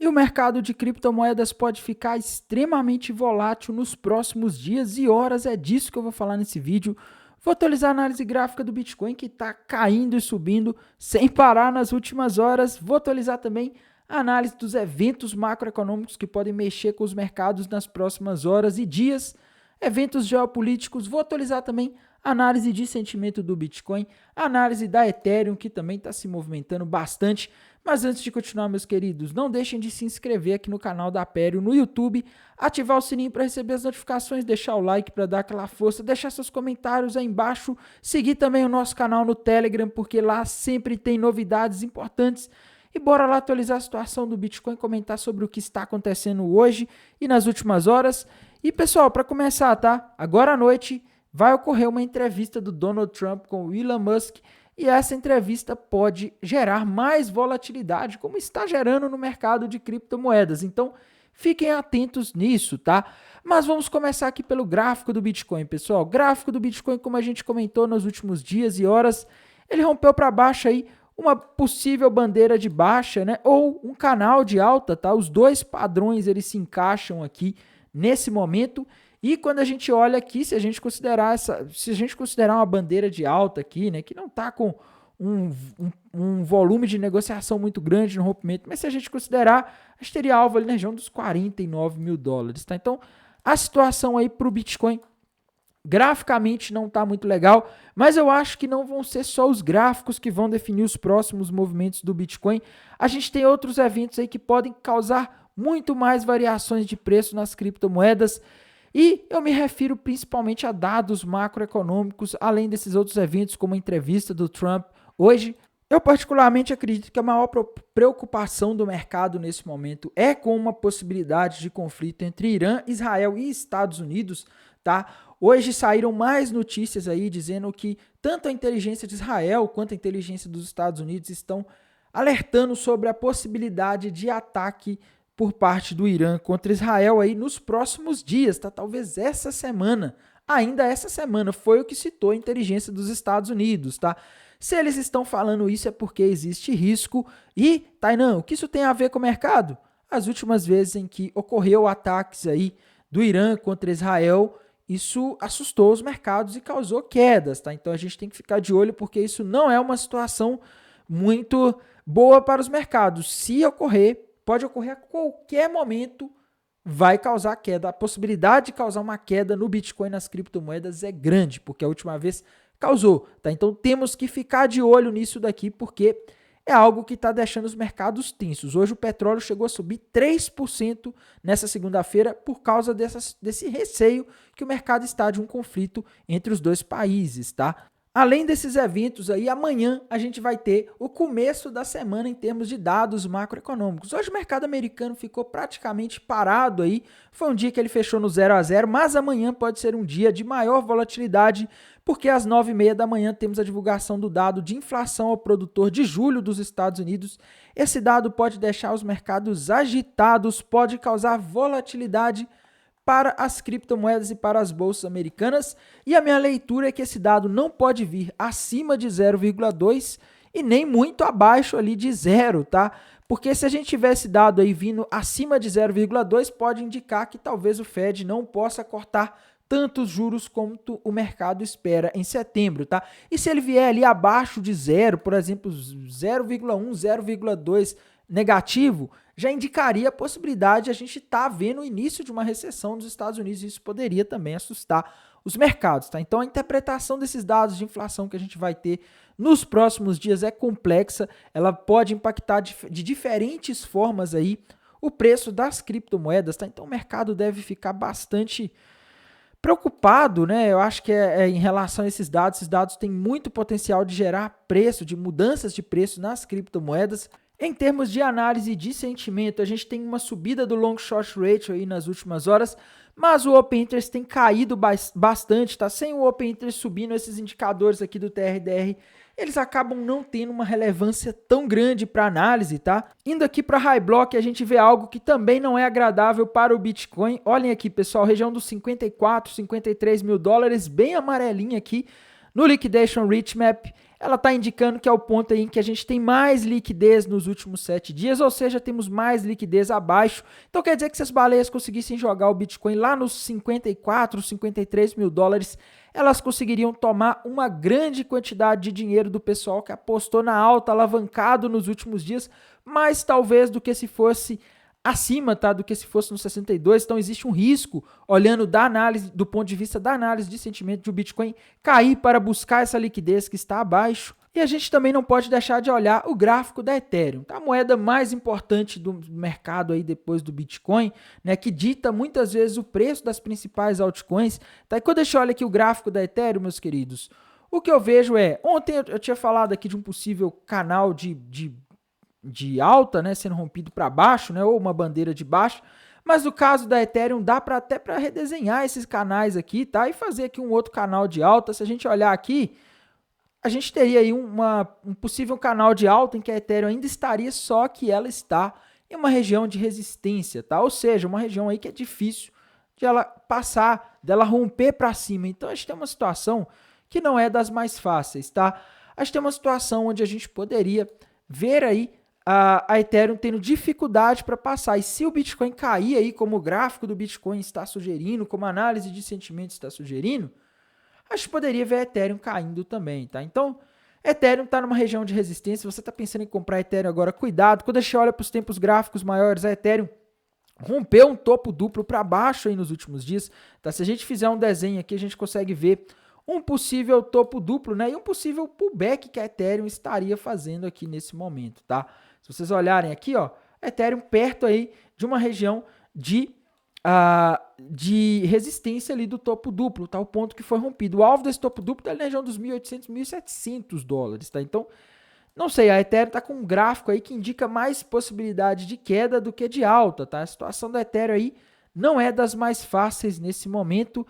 E o mercado de criptomoedas pode ficar extremamente volátil nos próximos dias e horas, é disso que eu vou falar nesse vídeo. Vou atualizar a análise gráfica do Bitcoin, que está caindo e subindo sem parar nas últimas horas. Vou atualizar também a análise dos eventos macroeconômicos que podem mexer com os mercados nas próximas horas e dias. Eventos geopolíticos, vou atualizar também a análise de sentimento do Bitcoin, a análise da Ethereum, que também está se movimentando bastante. Mas antes de continuar, meus queridos, não deixem de se inscrever aqui no canal da Aperio no YouTube, ativar o sininho para receber as notificações, deixar o like para dar aquela força, deixar seus comentários aí embaixo, seguir também o nosso canal no Telegram, porque lá sempre tem novidades importantes. E bora lá atualizar a situação do Bitcoin, comentar sobre o que está acontecendo hoje e nas últimas horas. E pessoal, para começar, tá? Agora à noite vai ocorrer uma entrevista do Donald Trump com o Elon Musk e essa entrevista pode gerar mais volatilidade, como está gerando no mercado de criptomoedas. Então, fiquem atentos nisso, tá? Mas vamos começar aqui pelo gráfico do Bitcoin, pessoal. O gráfico do Bitcoin, como a gente comentou nos últimos dias e horas, ele rompeu para baixo aí uma possível bandeira de baixa, né? Ou um canal de alta, tá? Os dois padrões eles se encaixam aqui nesse momento. E quando a gente olha aqui, se a gente considerar uma bandeira de alta aqui, né, que não está com um volume de negociação muito grande no rompimento, mas se a gente considerar, a gente teria alvo ali na região dos 49 mil dólares, tá? Então, a situação aí para o Bitcoin graficamente não está muito legal, mas eu acho que não vão ser só os gráficos que vão definir os próximos movimentos do Bitcoin. A gente tem outros eventos aí que podem causar muito mais variações de preço nas criptomoedas. E eu me refiro principalmente a dados macroeconômicos, além desses outros eventos, como a entrevista do Trump hoje. Eu particularmente acredito que a maior preocupação do mercado nesse momento é com uma possibilidade de conflito entre Irã, Israel e Estados Unidos, tá? Hoje saíram mais notícias aí dizendo que tanto a inteligência de Israel quanto a inteligência dos Estados Unidos estão alertando sobre a possibilidade de ataque por parte do Irã contra Israel aí nos próximos dias, tá? Talvez essa semana, ainda essa semana, foi o que citou a inteligência dos Estados Unidos, tá? Se eles estão falando isso é porque existe risco e, Tainan, o que isso tem a ver com o mercado? As últimas vezes em que ocorreu ataques aí do Irã contra Israel, isso assustou os mercados e causou quedas, tá? Então a gente tem que ficar de olho porque isso não é uma situação muito boa para os mercados. Se ocorrer, pode ocorrer a qualquer momento, vai causar queda. A possibilidade de causar uma queda no Bitcoin, nas criptomoedas, é grande, porque a última vez causou, tá? Então temos que ficar de olho nisso daqui, porque é algo que está deixando os mercados tensos. Hoje o petróleo chegou a subir 3% nessa segunda-feira por causa desse receio que o mercado está de um conflito entre os dois países, tá? Além desses eventos aí, amanhã a gente vai ter o começo da semana em termos de dados macroeconômicos. Hoje o mercado americano ficou praticamente parado aí, foi um dia que ele fechou no 0 a 0, mas amanhã pode ser um dia de maior volatilidade, porque às 9h30 da manhã temos a divulgação do dado de inflação ao produtor de julho dos Estados Unidos. Esse dado pode deixar os mercados agitados, pode causar volatilidade para as criptomoedas e para as bolsas americanas, e a minha leitura é que esse dado não pode vir acima de 0,2 e nem muito abaixo ali de 0, tá? Porque se a gente tiver esse dado aí vindo acima de 0,2, pode indicar que talvez o Fed não possa cortar tantos juros quanto o mercado espera em setembro, tá? E se ele vier ali abaixo de 0, por exemplo, 0,1, 0,2 negativo, já indicaria a possibilidade de a gente estar vendo o início de uma recessão nos Estados Unidos e isso poderia também assustar os mercados, tá? Então a interpretação desses dados de inflação que a gente vai ter nos próximos dias é complexa, ela pode impactar de diferentes formas aí o preço das criptomoedas, tá? Então o mercado deve ficar bastante preocupado, né? Eu acho que em relação a esses dados têm muito potencial de gerar preço, de mudanças de preço nas criptomoedas. Em termos de análise de sentimento, a gente tem uma subida do long short ratio aí nas últimas horas, mas o Open Interest tem caído bastante, tá? Sem o Open Interest subindo, esses indicadores aqui do TRDR, eles acabam não tendo uma relevância tão grande para análise, tá? Indo aqui para High Block, a gente vê algo que também não é agradável para o Bitcoin. Olhem aqui, pessoal, região dos 54, 53 mil dólares, bem amarelinha aqui no Liquidation Rich Map. ela está indicando que é o ponto aí em que a gente tem mais liquidez nos últimos 7 dias, ou seja, temos mais liquidez abaixo. Então quer dizer que se as baleias conseguissem jogar o Bitcoin lá nos 54, 53 mil dólares, elas conseguiriam tomar uma grande quantidade de dinheiro do pessoal que apostou na alta, alavancado nos últimos dias, mais talvez do que se fosse acima, tá, do que se fosse no 62. Então existe um risco, olhando da análise, do ponto de vista da análise de sentimento, de o Bitcoin cair para buscar essa liquidez que está abaixo. E a gente também não pode deixar de olhar o gráfico da Ethereum, tá? A moeda mais importante do mercado aí depois do Bitcoin, né, que dita muitas vezes o preço das principais altcoins. Tá? E quando eu olho aqui o gráfico da Ethereum, meus queridos, o que eu vejo é, ontem eu tinha falado aqui de um possível canal de alta, né, sendo rompido para baixo, né, ou uma bandeira de baixo, mas no caso da Ethereum dá para até para redesenhar esses canais aqui, tá, e fazer aqui um outro canal de alta. Se a gente olhar aqui, a gente teria aí um possível canal de alta em que a Ethereum ainda estaria, só que ela está em uma região de resistência, tá, ou seja, uma região aí que é difícil de ela passar, dela romper para cima. Então a gente tem uma situação que não é das mais fáceis, tá, a gente tem uma situação onde a gente poderia ver aí a Ethereum tendo dificuldade para passar. E se o Bitcoin cair aí, como o gráfico do Bitcoin está sugerindo, como a análise de sentimentos está sugerindo, a gente poderia ver a Ethereum caindo também, tá? Então, Ethereum está numa região de resistência. Se você está pensando em comprar Ethereum agora, cuidado. Quando a gente olha para os tempos gráficos maiores, a Ethereum rompeu um topo duplo para baixo aí nos últimos dias, tá? Se a gente fizer um desenho aqui, a gente consegue ver um possível topo duplo, né? E um possível pullback que a Ethereum estaria fazendo aqui nesse momento, tá? Se vocês olharem aqui, ó, Ethereum perto aí de uma região de resistência ali do topo duplo, tá? O ponto que foi rompido. O alvo desse topo duplo é na região dos 1.800, 1.700 dólares, tá? Então, não sei, a Ethereum tá com um gráfico aí que indica mais possibilidade de queda do que de alta, tá? A situação da Ethereum aí não é das mais fáceis nesse momento.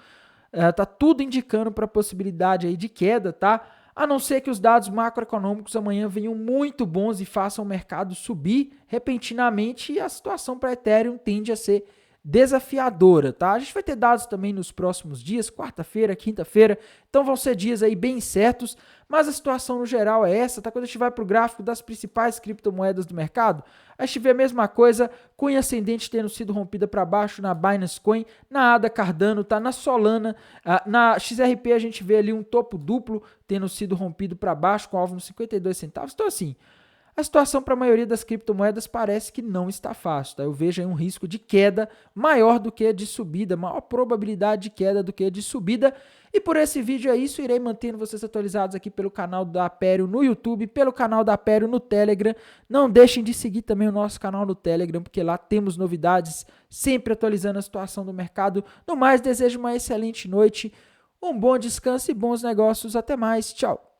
Tá tudo indicando para a possibilidade aí de queda, tá? A não ser que os dados macroeconômicos amanhã venham muito bons e façam o mercado subir repentinamente, e a situação para a Ethereum tende a ser desafiadora, tá? A gente vai ter dados também nos próximos dias, quarta-feira, quinta-feira, então vão ser dias aí bem certos, mas a situação no geral é essa, tá? Quando a gente vai para o gráfico das principais criptomoedas do mercado, a gente vê a mesma coisa, cunha ascendente tendo sido rompida para baixo na Binance Coin, na ADA Cardano, tá? Na Solana, na XRP a gente vê ali um topo duplo tendo sido rompido para baixo com alvo nos 52 centavos. Então assim, a situação para a maioria das criptomoedas parece que não está fácil, tá? Eu vejo aí um risco de queda maior do que de subida, maior probabilidade de queda do que de subida. E por esse vídeo é isso, irei mantendo vocês atualizados aqui pelo canal da Aperio no YouTube, pelo canal da Aperio no Telegram. Não deixem de seguir também o nosso canal no Telegram, porque lá temos novidades, sempre atualizando a situação do mercado. No mais, desejo uma excelente noite, um bom descanso e bons negócios. Até mais, tchau!